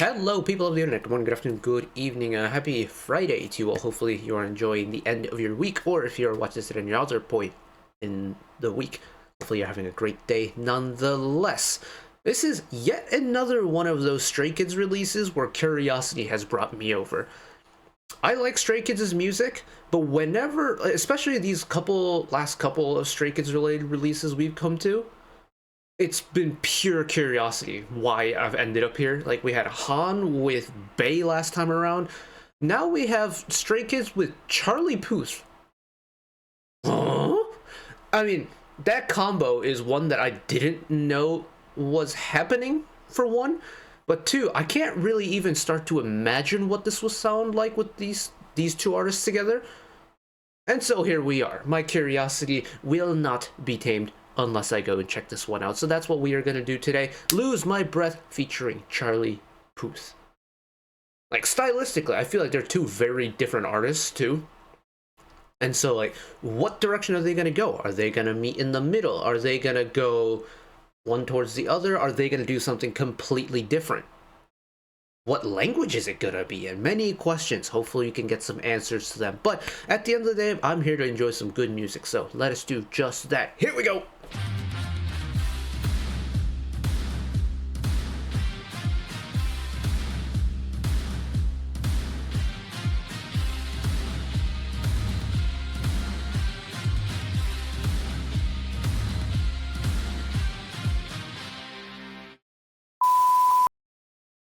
Hello, people of the internet. Good morning, good afternoon, good evening, happy Friday to you all. Hopefully, you are enjoying the end of your week, or if you're watching this at any other point in the week, hopefully, you're having a great day nonetheless. This is yet another one of those Stray Kids releases where curiosity has brought me over. I like Stray Kids' music, but whenever, especially these last couple of Stray Kids related releases we've come to, it's been pure curiosity why I've ended up here. Like, we had Han with Bay last time around. Now we have Stray Kids with Charlie Puth. Huh? I mean, that combo is one that I didn't know was happening, for one. But two, I can't really even start to imagine what this will sound like with these two artists together. And so here we are. My curiosity will not be tamed unless I go and check this one out. So that's what we are going to do today. Lose My Breath featuring Charlie Puth. Like, stylistically, I feel like they're two very different artists, too. And so, like, what direction are they going to go? Are they going to meet in the middle? Are they going to go one towards the other? Are they going to do something completely different? What language is it going to be? And many questions. Hopefully you can get some answers to them. But at the end of the day, I'm here to enjoy some good music. So let us do just that. Here we go.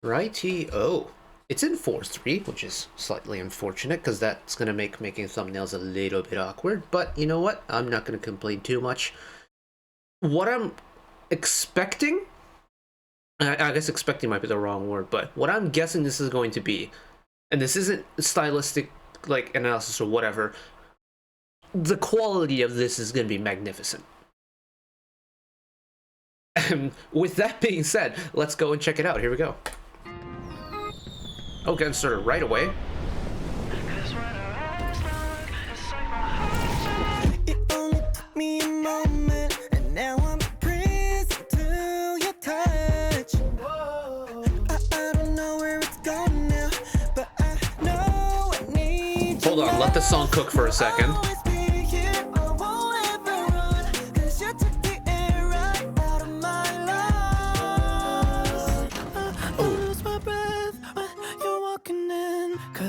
Righty-o. It's in 4:3, which is slightly unfortunate, because that's going to make making thumbnails a little bit awkward. But you know what? I'm not going to complain too much. What I'm expecting, I guess expecting might be the wrong word, but what I'm guessing this is going to be, and this isn't stylistic, like, analysis or whatever, the quality of this is going to be magnificent. And with that being said, let's go and check it out. Here we go. Oh, getting started right away. It only took me a moment, and now I'm prison to your touch. I don't know where it's going now, but I know I need you. Hold on, let the song cook for a second.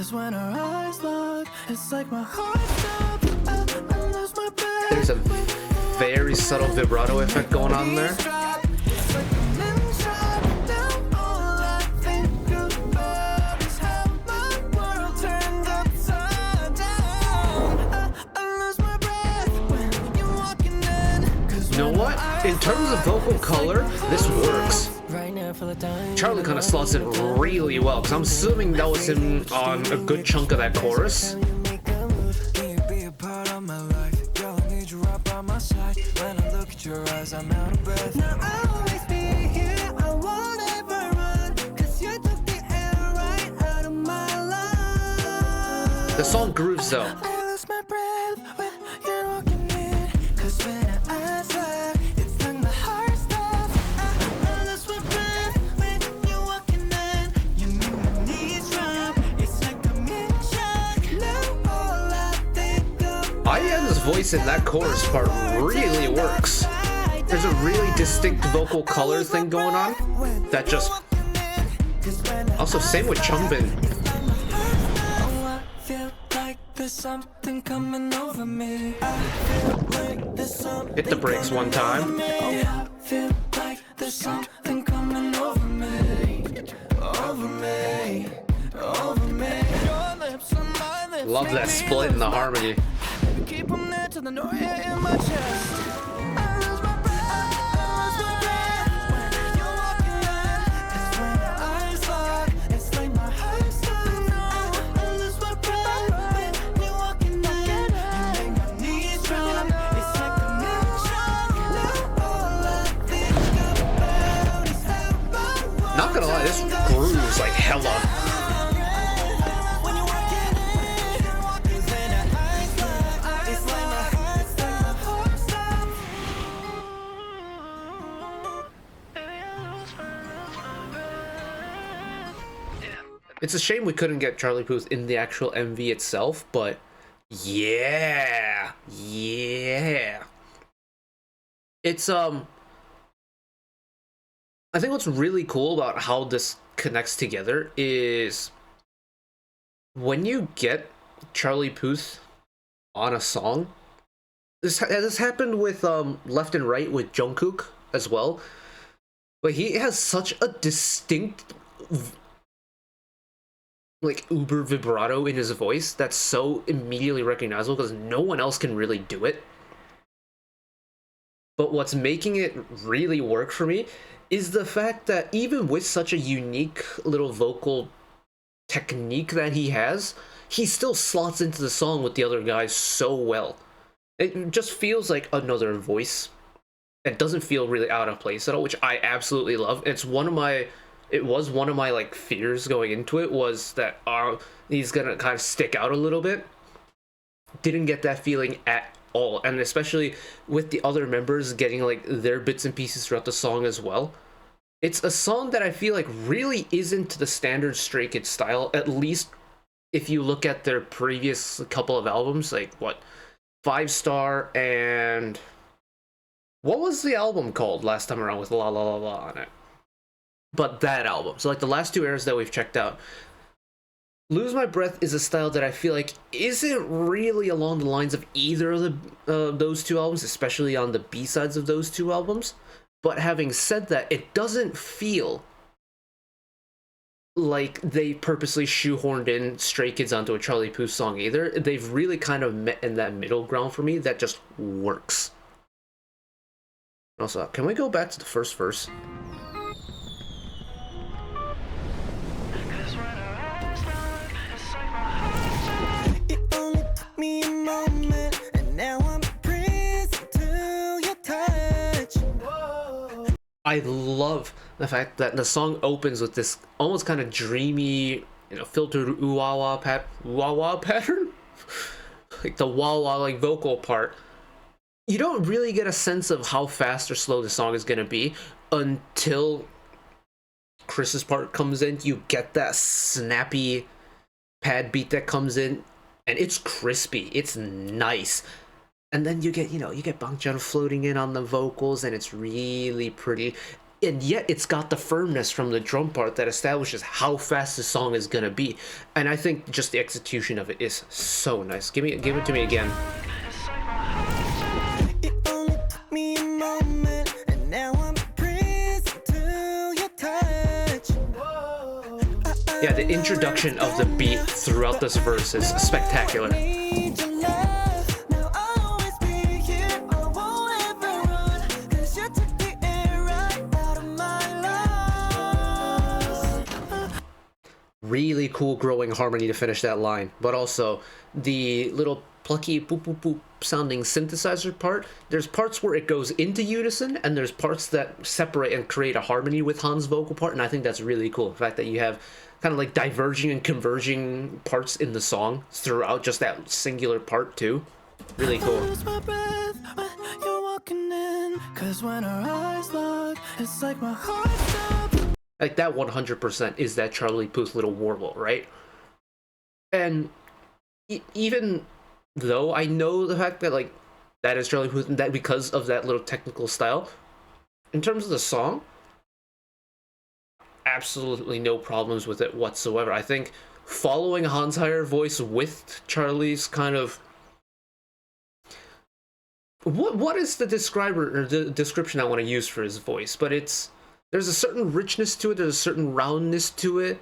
When our eyes lock, it's like my heart stops. I lose my breath. There's a very subtle vibrato effect going on there. It's like I'm in shock. Now all I think about is how my world turned upside down. I lose my breath when you're walking in. 'Cause You know what? In terms of vocal color, this works. right now for the time. Charlie kind of slots it really well, because I'm assuming that was him on a good chunk of that chorus. The song grooves though. Ian's voice in that chorus part really works. There's a really distinct vocal color thing going on that just... Also, same with Changbin. Hit the brakes one time. Love that split in the harmony. Keep them there till the noise in my chest. I lose my breath, I lose my breath when you're walking in. 'Cause when your eyes lock, it's like my heart stops. I lose my breath when you're walking in. You make my knees drop. It's like I'm in shock. Now all I think about is how my world. Not gonna lie, this grooves like hella. It's a shame we couldn't get Charlie Puth in the actual MV itself, but yeah, yeah. It's I think what's really cool about how this connects together is when you get Charlie Puth on a song. This happened with Left and Right with Jungkook as well, but he has such a distinct like uber vibrato in his voice that's so immediately recognizable because no one else can really do it. But what's making it really work for me is the fact that even with such a unique little vocal technique that he has, he still slots into the song with the other guys so well. It just feels like another voice. It doesn't feel really out of place at all, which I absolutely love. It was one of my like fears going into it, was that he's gonna kind of stick out a little bit. Didn't get that feeling at all, and especially with the other members getting like their bits and pieces throughout the song as well. It's a song that I feel like really isn't the standard Stray Kids style, at least if you look at their previous couple of albums, like what, 5 Star, and what was the album called last time around with La La La La on it? But that album. So like the last 2 eras that we've checked out, Lose My Breath is a style that I feel like isn't really along the lines of either of those 2 albums, especially on the B-sides of those 2 albums. But having said that, it doesn't feel like they purposely shoehorned in Stray Kids onto a Charlie Puth song either. They've really kind of met in that middle ground for me that just works. Also, can we go back to the first verse? It only took me a moment, and now I'm prison to your touch. Whoa. I love the fact that the song opens with this almost kind of dreamy, filtered ooh-wah-wah pattern. Like the wah-wah like vocal part. You don't really get a sense of how fast or slow the song is going to be until Chris's part comes in. You get that snappy pad beat that comes in, and it's crispy, it's nice. And then you get Bangchan floating in on the vocals, and it's really pretty. And yet it's got the firmness from the drum part that establishes how fast the song is gonna be. And I think just the execution of it is so nice. Give it to me again. It only took me a moment, and now I'm prison to your touch. Whoa. Yeah, the introduction of the beat throughout this verse is spectacular. Need your love. Now I'll always be here. I won't ever run, 'cause you took the air right out of my lungs. Really cool growing harmony to finish that line, but also the little plucky boop boop boop sounding synthesizer part. There's parts where it goes into unison, and there's parts that separate and create a harmony with Han's vocal part, and I think that's really cool. The fact that you have kind of like diverging and converging parts in the song throughout just that singular part too. Really cool. Lose my breath when you're walking in, 'cause when our eyes lock, it's like my heart stops. Like that 100% is that Charlie Puth little warble, right? And even though I know the fact that like that is Charlie Puth, and that because of that little technical style, in terms of the song, absolutely no problems with it whatsoever. I think following Han's higher voice with Charlie's kind of what is the describer or the description I want to use for his voice, but there's a certain richness to it, there's a certain roundness to it,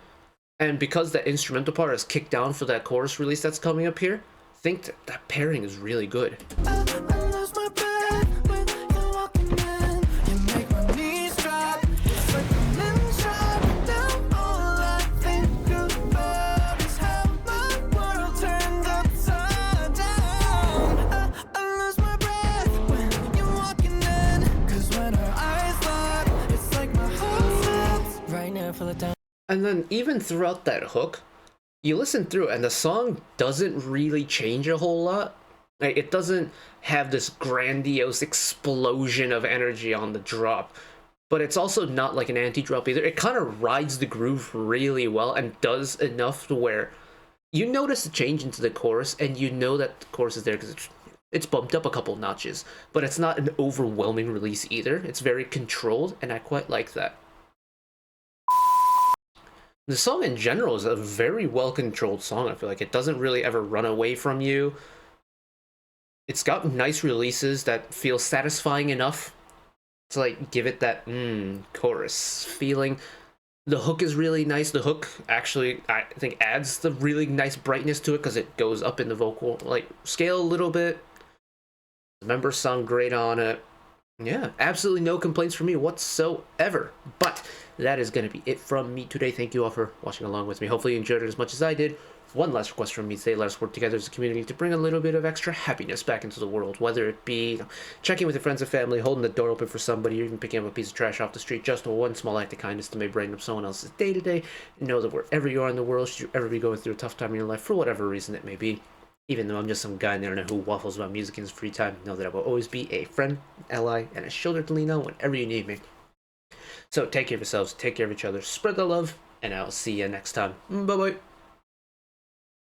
and because that instrumental part is kicked down for that chorus release that's coming up here, I think that pairing is really good. I lose my breath when you're walking in. You make my knees drop. It's like I'm in shock. Now all I think about is how my world turned upside down. I lose my breath when you're walking in, 'cause when our eyes lock, it's like my heart stops right now for the time. And then even throughout that hook, you listen through and the song doesn't really change a whole lot. Like, it doesn't have this grandiose explosion of energy on the drop. but it's also not like an anti-drop either. It kind of rides the groove really well and does enough to where you notice the change into the chorus, and you know that the chorus is there because it's bumped up a couple notches, but it's not an overwhelming release either. It's very controlled, and I quite like that. The song in general is a very well-controlled song. I feel like it doesn't really ever run away from you. It's got nice releases that feel satisfying enough to like give it that chorus feeling. The hook is really nice. The hook actually, I think, adds the really nice brightness to it because it goes up in the vocal like scale a little bit. The members sound great on it. Yeah, absolutely no complaints from me whatsoever. But that is going to be it from me today. Thank you all for watching along with me. Hopefully you enjoyed it as much as I did. One last request from me today: let us work together as a community to bring a little bit of extra happiness back into the world, whether it be checking with your friends and family, holding the door open for somebody, or even picking up a piece of trash off the street. Just one small act of kindness to maybe brighten up someone else's day to day. And know that wherever you are in the world, should you ever be going through a tough time in your life, for whatever reason it may be, even though I'm just some guy on the internet who waffles about music in his free time, know that I will always be a friend, ally, and a shoulder to lean on whenever you need me. So take care of yourselves, take care of each other, spread the love, and I'll see you next time. Bye-bye.